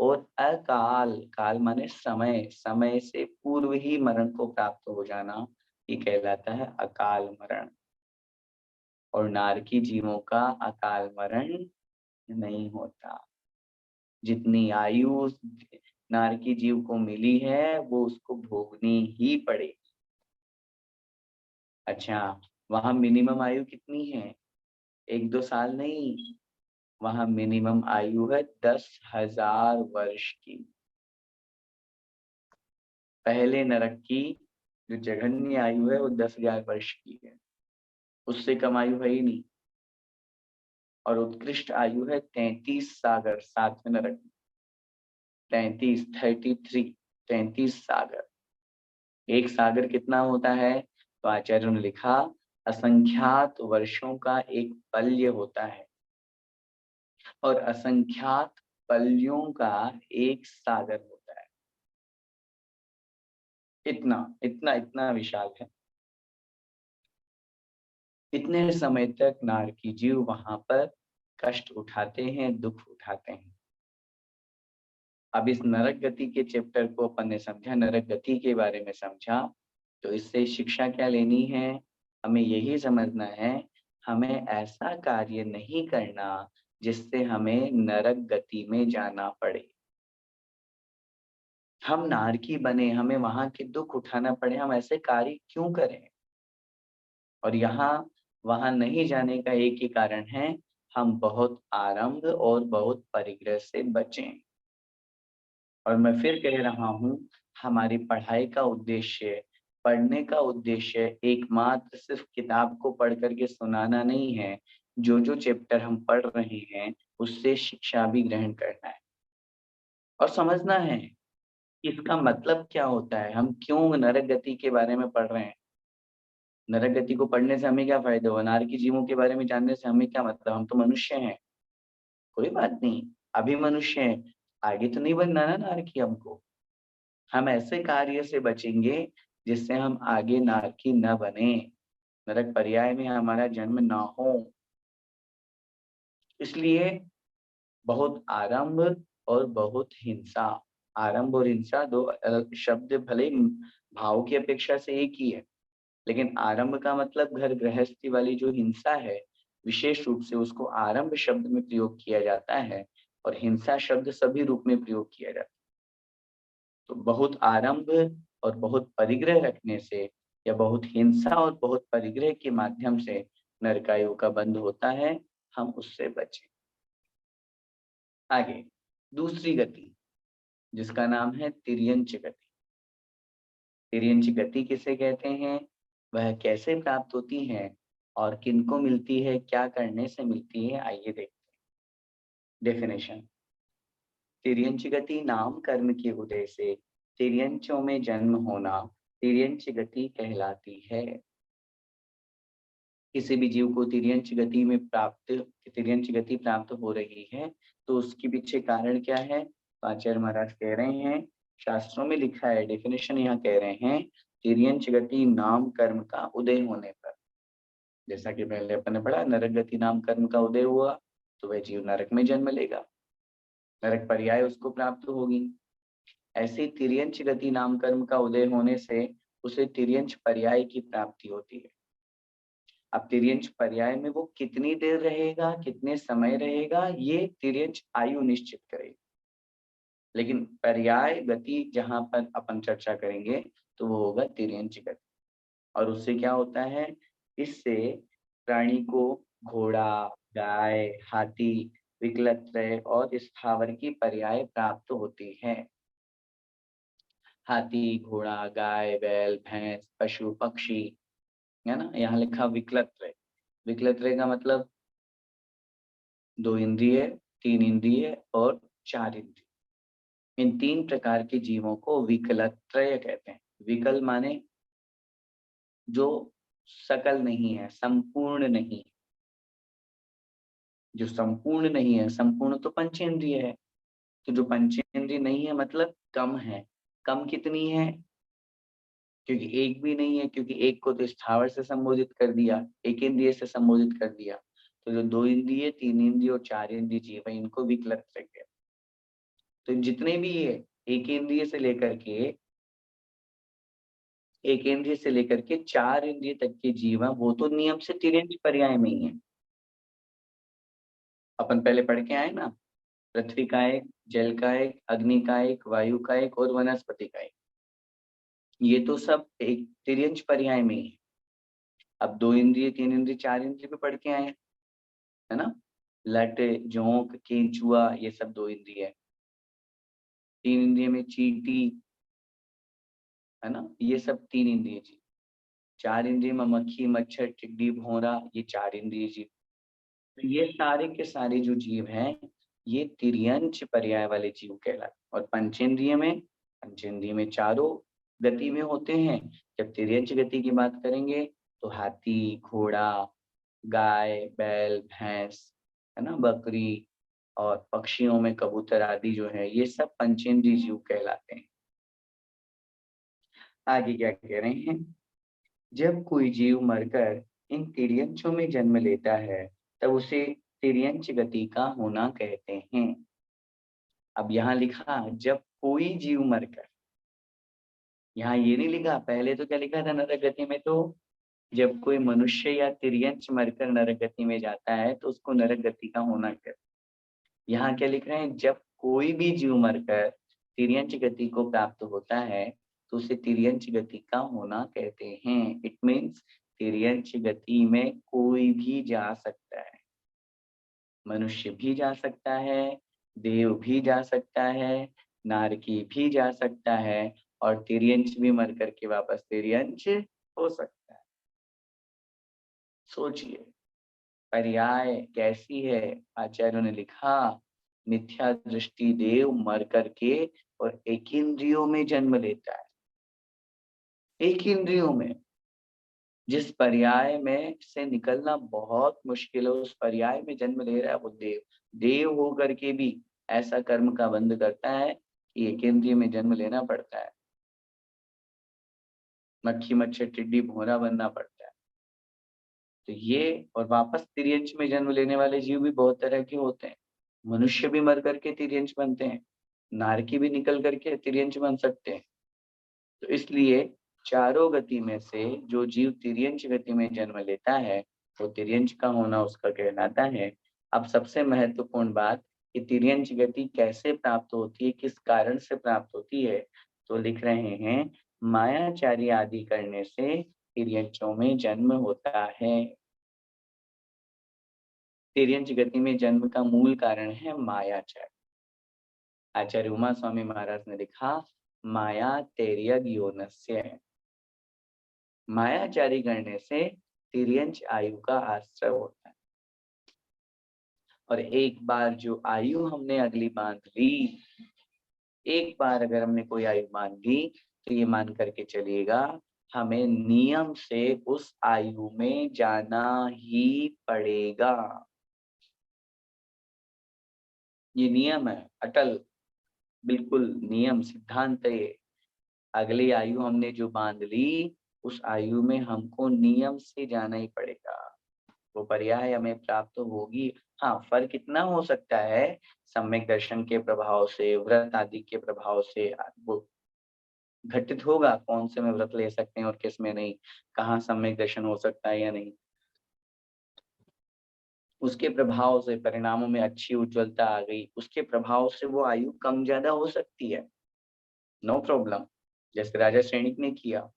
और अकाल, काल माने समय, समय से पूर्व ही मरण को प्राप्त हो जाना, ये कहलाता है अकाल मरण। और नारकी जीवों का अकाल मरण नहीं होता। जितनी आयु नारकी जीव को मिली है वो उसको भोगनी ही पड़ेगी। अच्छा, वहां मिनिमम आयु कितनी है? 1-2 साल नहीं, वहां मिनिमम आयु है 10,000 वर्ष की। पहले नरक की जो जघन्य आयु है वो 10,000 वर्ष की है, उससे कम आयु है ही नहीं। और उत्कृष्ट आयु है 33 सागर, 7वें नरक, 33 सागर। एक सागर कितना होता है? तो आचार्यों ने लिखा असंख्यात वर्षों का एक पल्य होता है, और असंख्यात पल्यों का एक सागर होता है। इतना इतना इतना विशाल है। इतने समय तक नारकी जीव वहां पर कष्ट उठाते हैं, दुख उठाते हैं। अब इस नरक गति के चैप्टर को अपन ने समझा, नरक गति के बारे में समझा, तो इससे शिक्षा क्या लेनी है? हमें यही समझना है, हमें ऐसा कार्य नहीं करना जिससे हमें नरक गति में जाना पड़े। हम नारकी बने, हमें वहां के दुख उठाना पड़े, हम ऐसे कार्य क्यों करें? और यहाँ वहां नहीं जाने का एक ही कारण है, हम बहुत आरंभ और बहुत परिग्रह से बचें। और मैं फिर कह रहा हूँ, हमारी पढ़ाई का उद्देश्य, पढ़ने का उद्देश्य एकमात्र सिर्फ किताब को पढ़ करके सुनाना नहीं है। जो जो चैप्टर हम पढ़ रहे हैं उससे शिक्षा भी ग्रहण करना है और समझना है कि इसका मतलब क्या होता है, हम क्यों नरक गति के बारे में पढ़ रहे हैं। नरक गति को पढ़ने से हमें क्या फायदा हुआ? नारकी जीवों के बारे में जानने से हमें क्या मतलब? हम तो मनुष्य हैं, कोई बात नहीं, अभी मनुष्य हैं, आगे तो नहीं बनना ना नारकी हमको। हम ऐसे कार्य से बचेंगे जिससे हम आगे नारकी न बने, नरक पर्याय में हमारा जन्म ना हो। इसलिए बहुत आरंभ और बहुत हिंसा, आरंभ और हिंसा दो अलग शब्द, भले ही भाव की अपेक्षा से एक ही है, लेकिन आरंभ का मतलब घर गृहस्थी वाली जो हिंसा है, विशेष रूप से उसको आरंभ शब्द में प्रयोग किया जाता है, और हिंसा शब्द सभी रूप में प्रयोग किया जाता है। तो बहुत आरंभ और बहुत परिग्रह रखने से, या बहुत हिंसा और बहुत परिग्रह के माध्यम से नरकायु का बंध होता है, हम उससे बचें। आगे दूसरी गति जिसका नाम है तिर्यंच गति। तिर्यंच गति किसे कहते हैं, वह कैसे प्राप्त होती है और किनको मिलती है, क्या करने से मिलती है, आइए देखते हैं। डेफिनेशन, तिर्यंच गति नाम कर्म के उदय से तिर्यंचों में जन्म होना तिर्यंच गति कहलाती है। किसी भी जीव को तिर्यंच गति प्राप्त हो रही है तो उसके पीछे कारण क्या है? तो आचार्य महाराज कह रहे हैं, शास्त्रों में लिखा है, डेफिनेशन यहाँ कह रहे हैं, तिर्यंच गति नाम कर्म का उदय होने पर, जैसा कि पहले अपन ने पढ़ा, नरक गति नाम कर्म का उदय हुआ तो वह जीव नरक में जन्म लेगा, नरक पर्याय उसको प्राप्त होगी। ऐसे तिर्यंच गति नाम कर्म का उदय होने से उसे तिर्यंच पर्याय की प्राप्ति होती है। अब तिर्यंच पर्याय में वो कितनी देर रहेगा, कितने समय रहेगा, ये तिर्यंच आयु निश्चित करेगी। लेकिन पर्याय गति जहां पर अपन चर्चा करेंगे तो वो होगा तिर्यंच गति। और उससे क्या होता है? इससे प्राणी को घोड़ा, गाय, हाथी, विकलत्रय और स्थावर की पर्याय प्राप्त होती है। हाथी, घोड़ा, गाय, बैल, भैंस, पशु, पक्षी, है ना। यहाँ लिखा विकलत्रय, विकलत्रय का मतलब 2 इंद्रिय, 3 इंद्रिय और 4 इंद्रिय। इन 3 प्रकार के जीवों को विकलत्रय कहते हैं। विकल माने जो सकल नहीं है, संपूर्ण नहीं। जो संपूर्ण नहीं है, संपूर्ण तो पंचेंद्रिय है, तो जो पंचेंद्रिय नहीं है मतलब कम है। कम कितनी है? क्योंकि एक भी नहीं है, क्योंकि एक को तो स्थावर से संबोधित कर दिया, एक इंद्रिय से संबोधित कर दिया। तो जो 2 इंद्रिय, 3 इंद्रिय और 4 इंद्रिय जीव है, इनको विकलत्रय कहते हैं। तो जितने भी ये एक इंद्रिय से लेकर के 4 इंद्रिय तक के जीव हैं, वो तो नियम से तिर्यंच पर्याय में ही है। अपन पहले पढ़ के आए ना, पृथ्वी का एक, जल का एक, अग्नि का एक, वायु का एक और वनस्पति का एक। ये तो सब एक तिर्यंच पर्याय में ही है। अब 2 इंद्रिय, 3 इंद्रिय, 4 इंद्रिय पे पढ़ के आए, है ना। लट, जोंक, केंचुआ, ये सब 2 इंद्रिय है। 3 इंद्रिय में चींटी, है ना, ये सब 3 इंद्रिय जीव। 4 इंद्रिय में मक्खी, मच्छर, टिड्डी, भौरा, ये 4 इंद्रिय जीव। तो ये सारे के सारे जो जीव हैं, ये तिर्यंच पर्याय वाले जीव कहलाते। और पंचेंद्रिय में चारों गति में होते हैं। जब तिर्यंच गति की बात करेंगे तो हाथी, घोड़ा, गाय, बैल, भैंस, है ना, बकरी, और पक्षियों में कबूतर आदि जो है, ये सब पंचेंद्रिय जीव कहलाते हैं। आगे क्या कह रहे हैं? जब कोई जीव मरकर इन तिर्यंचों में जन्म लेता है, तब उसे तिर्यंच गति का होना कहते हैं। अब यहाँ लिखा जब कोई जीव मरकर, यहाँ ये नहीं लिखा। पहले तो क्या लिखा था नरक गति में? तो जब कोई मनुष्य या तिर्यंच मरकर नरक गति में जाता है तो उसको नरक गति का होना कहते हैं। यहाँ क्या लिख रहे हैं? जब कोई भी जीव मरकर तिर्यंच गति को प्राप्त होता है तो उसे तिर्यंच गति का होना कहते हैं। इट मीन्स तिर्यंच गति में कोई भी जा सकता है। मनुष्य भी जा सकता है, देव भी जा सकता है, नारकी भी जा सकता है, और तिर्यंच भी मर करके वापस तिर्यंच हो सकता है। सोचिए पर्याय कैसी है। आचार्यों ने लिखा मिथ्या दृष्टि देव मर करके और एक इंद्रियों में जन्म लेता है। एक इंद्रियों में, जिस पर्याय में से निकलना बहुत मुश्किल है, उस पर्याय में जन्म ले रहा है वो देव। देव हो करके भी ऐसा कर्म का बंध करता है कि एक इंद्रिय में जन्म लेना पड़ता है। मक्खी, मच्छर, टिड्डी, भौरा बनना पड़ता है। तो ये, और वापस तिर्यंच में जन्म लेने वाले जीव भी बहुत तरह के होते हैं। मनुष्य भी मर करके तिर्यंच बनते हैं, नारकी भी निकल करके तिर्यंच बन सकते हैं। तो इसलिए चारों गति में से जो जीव तिर्यंच गति में जन्म लेता है वो तिर्यंच का होना उसका कहलाता है। अब सबसे महत्वपूर्ण बात कि तिर्यंच गति कैसे प्राप्त होती है, किस कारण से प्राप्त होती है, तो लिख रहे हैं मायाचारी आदि करने से तिर्यंचों में जन्म होता है। तिर्यंच गति में जन्म का मूल कारण है मायाचार। आचार्य उमा स्वामी महाराज ने लिखा माया तेर्यग योनस्य, मायाचारी करने से तिर्यंच आयु का आश्रय होता है। और एक बार जो आयु हमने अगली बांध ली, एक बार अगर हमने कोई आयु मान ली तो ये मान करके चलिएगा हमें नियम से उस आयु में जाना ही पड़ेगा। ये नियम है, अटल, बिल्कुल नियम, सिद्धांत है ये। अगली आयु हमने जो बांध ली, उस आयु में हमको नियम से जाना ही पड़ेगा। वो पर्याय हमें प्राप्त होगी। हाँ, फर्क इतना हो सकता है सम्यक दर्शन के प्रभाव से, व्रत आदि के प्रभाव से वो घटित होगा कौन से में व्रत ले सकते हैं और किस में नहीं, कहाँ सम्यक दर्शन हो सकता है या नहीं। उसके प्रभाव से परिणामों में अच्छी उज्ज्वलता आ गई, उसके प्रभाव से वो आयु कम ज्यादा हो सकती है, नो प्रॉब्लम। जैसे राजा सैनिक ने किया,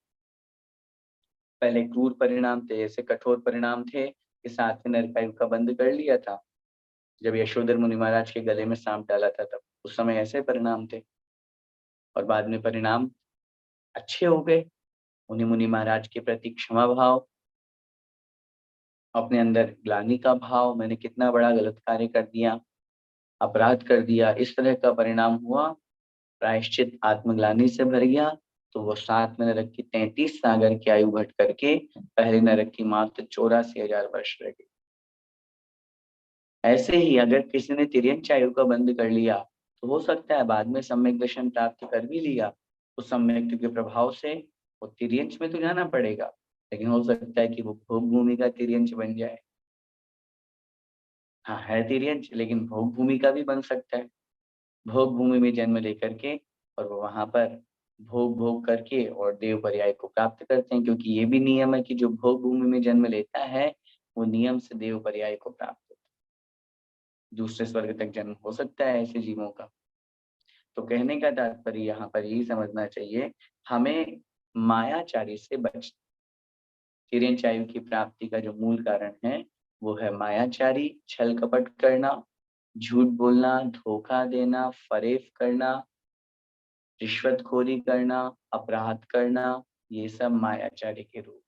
पहले क्रूर परिणाम थे, ऐसे कठोर परिणाम थे कि साथ में नरकायु का बंद कर लिया था। जब यशोधर मुनि महाराज के गले में सांप डाला था तब उस समय ऐसे परिणाम थे, और बाद में परिणाम अच्छे हो गए। मुनि महाराज के प्रति क्षमा भाव, अपने अंदर ग्लानि का भाव, मैंने कितना बड़ा गलत कार्य कर दिया, अपराध कर दिया, इस तरह का परिणाम हुआ, प्रायश्चित आत्मग्लानि से भर गया, तो वो 7 में नरक की 33 सागर की आयु घट करके पहले नरक की मात्र 84,000 वर्ष रह गई। ऐसे ही अगर किसी ने तिर्यंच आयु का बंध कर लिया, तो हो सकता है बाद में सम्यक दर्शन प्राप्त कर भी लिया, उस सम्यक के प्रभाव से वो तिर्यंच में तो जाना पड़ेगा, लेकिन हो सकता है कि वो भोग भूमि का तिर्यंच बन जाए। हाँ, है तिर्यंच, लेकिन भोग भूमि का भी बन सकता है। भोग भूमि में जन्म लेकर के और वो वहां पर भोग करके और देव पर्याय को प्राप्त करते हैं, क्योंकि ये भी नियम है कि जो भोग भूमि में जन्म लेता है वो नियम से देव पर्याय को प्राप्त होता है। दूसरे स्वर्ग तक जन्म हो सकता है ऐसे जीवों का। तो कहने का तात्पर्य यहाँ पर यही समझना चाहिए, हमें मायाचारी से बच, तिर्यंच आयु की प्राप्ति का जो मूल कारण है वो है मायाचारी, छल कपट करना, झूठ बोलना, धोखा देना, फरेब करना, रिश्वतखोरी करना, अपराध करना, ये सब मायाचारी के रूप।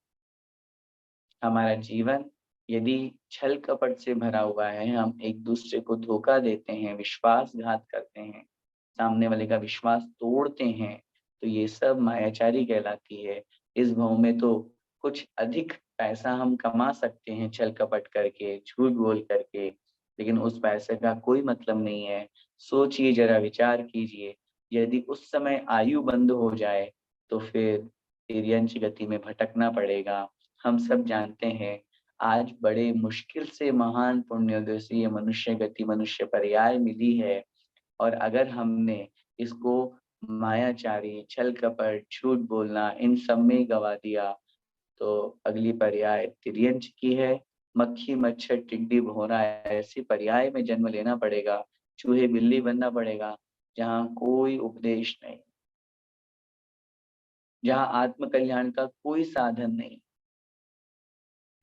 हमारा जीवन यदि छल कपट से भरा हुआ है, हम एक दूसरे को धोखा देते हैं, विश्वासघात करते हैं, सामने वाले का विश्वास तोड़ते हैं, तो ये सब मायाचारी कहलाती है। इस भाव में तो कुछ अधिक पैसा हम कमा सकते हैं छल कपट करके, झूठ बोल करके, लेकिन उस पैसे का कोई मतलब नहीं है। सोचिए, जरा विचार कीजिए, यदि उस समय आयु बंद हो जाए तो फिर तिर्यंच गति में भटकना पड़ेगा। हम सब जानते हैं, आज बड़े मुश्किल से महान पुण्योदय से ये मनुष्य गति, मनुष्य पर्याय मिली है, और अगर हमने इसको मायाचारी, छल कपट, झूठ बोलना, इन सब में गवा दिया, तो अगली पर्याय तिर्यंच की है। मक्खी मच्छर टिड्डी भौरा ऐसे पर्याय में जन्म लेना पड़ेगा, चूहे बिल्ली बनना पड़ेगा, जहाँ कोई उपदेश नहीं, जहाँ आत्म कल्याण का कोई साधन नहीं।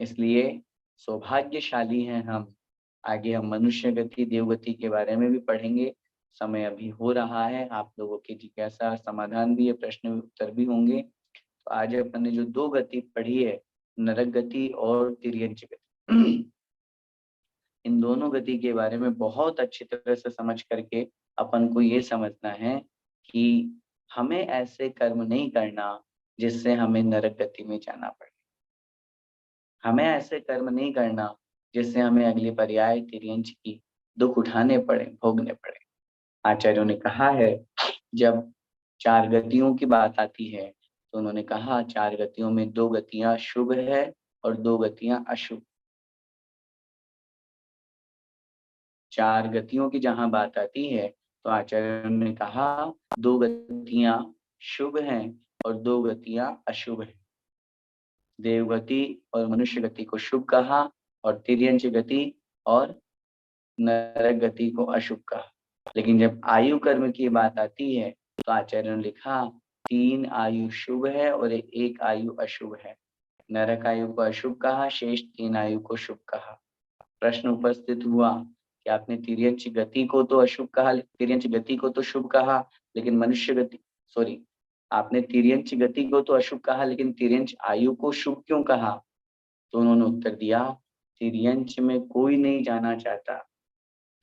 इसलिए सौभाग्यशाली हैं हम। आगे हम मनुष्य गति, देवगति के बारे में भी पढ़ेंगे। समय अभी हो रहा है, आप लोगों की जिज्ञासा समाधान भी है, प्रश्न उत्तर भी होंगे। तो आज अपन ने जो 2 गति पढ़ी है, नरक गति और तिर्यंच गति, इन दोनों गति के बारे में बहुत अच्छी तरह से समझ करके अपन को ये समझना है कि हमें ऐसे कर्म नहीं करना जिससे हमें नरक गति में जाना पड़े। हमें ऐसे कर्म नहीं करना जिससे हमें अगली पर्याय तिर्यंच की दुख उठाने पड़े, भोगने पड़े। आचार्यों ने कहा है, जब 4 गतियों की बात आती है तो उन्होंने कहा 4 गतियों में 2 गतियां शुभ है और 2 गतियां अशुभ। 4 गतियों की जहां बात आती है तो आचार्यों ने कहा 2 गतियां शुभ हैं और 2 गतियां अशुभ हैं। देवगति और मनुष्य गति को शुभ कहा और तिर्यंच गति और नरक गति को अशुभ कहा। लेकिन जब आयु कर्म की बात आती है तो आचार्य ने लिखा 3 आयु शुभ है और 1 आयु अशुभ है। नरक आयु को अशुभ कहा, शेष 3 आयु को शुभ कहा। प्रश्न उपस्थित हुआ कि आपने तिर्यंच गति को तो अशुभ कहा, तिर्यंच गति को तो शुभ कहा, लेकिन मनुष्य गति, सॉरी, आपने तिर्यंच गति को तो अशुभ कहा, लेकिन तिर्यंच आयु को शुभ क्यों कहा? तो उन्होंने उत्तर दिया, तिर्यंच में कोई नहीं जाना चाहता,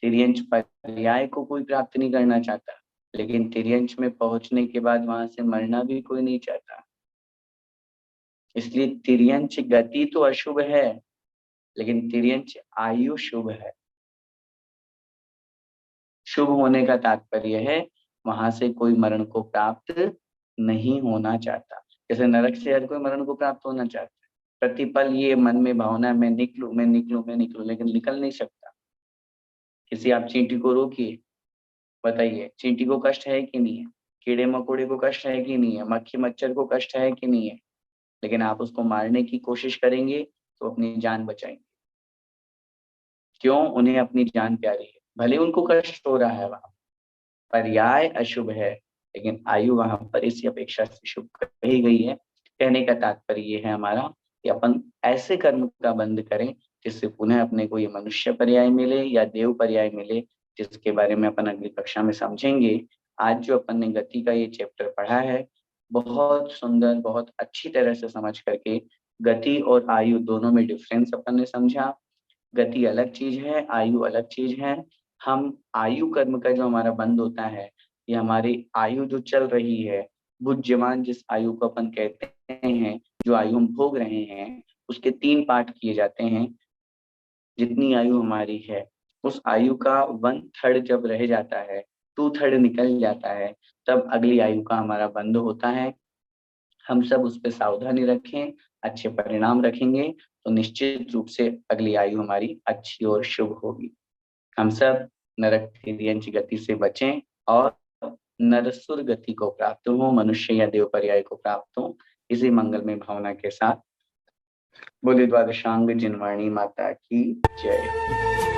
तिर्यंच पर्याय को कोई प्राप्त नहीं करना चाहता, लेकिन तिर्यंच में पहुंचने के बाद वहां से मरना भी कोई नहीं चाहता। इसलिए तिर्यंच गति तो अशुभ है, लेकिन तिर्यंच आयु शुभ है। शुभ होने का तात्पर्य है वहां से कोई मरण को प्राप्त नहीं होना चाहता। जैसे नरक से हर कोई मरण को प्राप्त होना चाहता है, प्रतिपल ये मन में भावना, मैं निकलूं, मैं निकलूं, मैं निकलूं, लेकिन निकल नहीं सकता। किसी आप चींटी को रोकिए, बताइए चींटी को कष्ट है कि नहीं है? कीड़े मकोड़े को कष्ट है कि नहीं है? मक्खी मच्छर को कष्ट है कि नहीं है? लेकिन आप उसको मारने की कोशिश करेंगे तो अपनी जान बचाएंगे। क्यों? उन्हें अपनी जान प्यारी है, भले उनको कष्ट हो रहा है, वहां पर्याय अशुभ है, लेकिन आयु वहां पर इसी अपेक्षा से शुभ कही गई है। कहने का तात्पर्य ये है हमारा कि अपन ऐसे कर्म का बंध करें जिससे पुनः अपने को ये मनुष्य पर्याय मिले या देव पर्याय मिले, जिसके बारे में अपन अगली कक्षा में समझेंगे। आज जो अपन ने गति का ये चैप्टर पढ़ा है, बहुत सुंदर, बहुत अच्छी तरह से समझ करके गति और आयु दोनों में डिफरेंस अपन ने समझा। गति अलग चीज है, आयु अलग चीज है। हम आयु कर्म का जो हमारा बंध होता है, ये हमारी आयु जो चल रही है, बुद्धिमान जिस आयु को अपन कहते हैं, जो आयु हम भोग रहे हैं, उसके 3 पार्ट किए जाते हैं। जितनी आयु हमारी है, उस आयु का 1/3 जब रह जाता है, 2/3 निकल जाता है, तब अगली आयु का हमारा बंध होता है। हम सब उस पर सावधानी रखें, अच्छे परिणाम रखेंगे, तो निश्चित रूप से अगली आयु हमारी अच्छी और शुभ होगी। हम सब नरक तिर्यंच गति से बचें और नरसुर गति को प्राप्त हो, मनुष्य या देव पर्याय को प्राप्त हो। इसी मंगलमय भावना के साथ बोले द्वादशांग जिनवाणी माता की जय।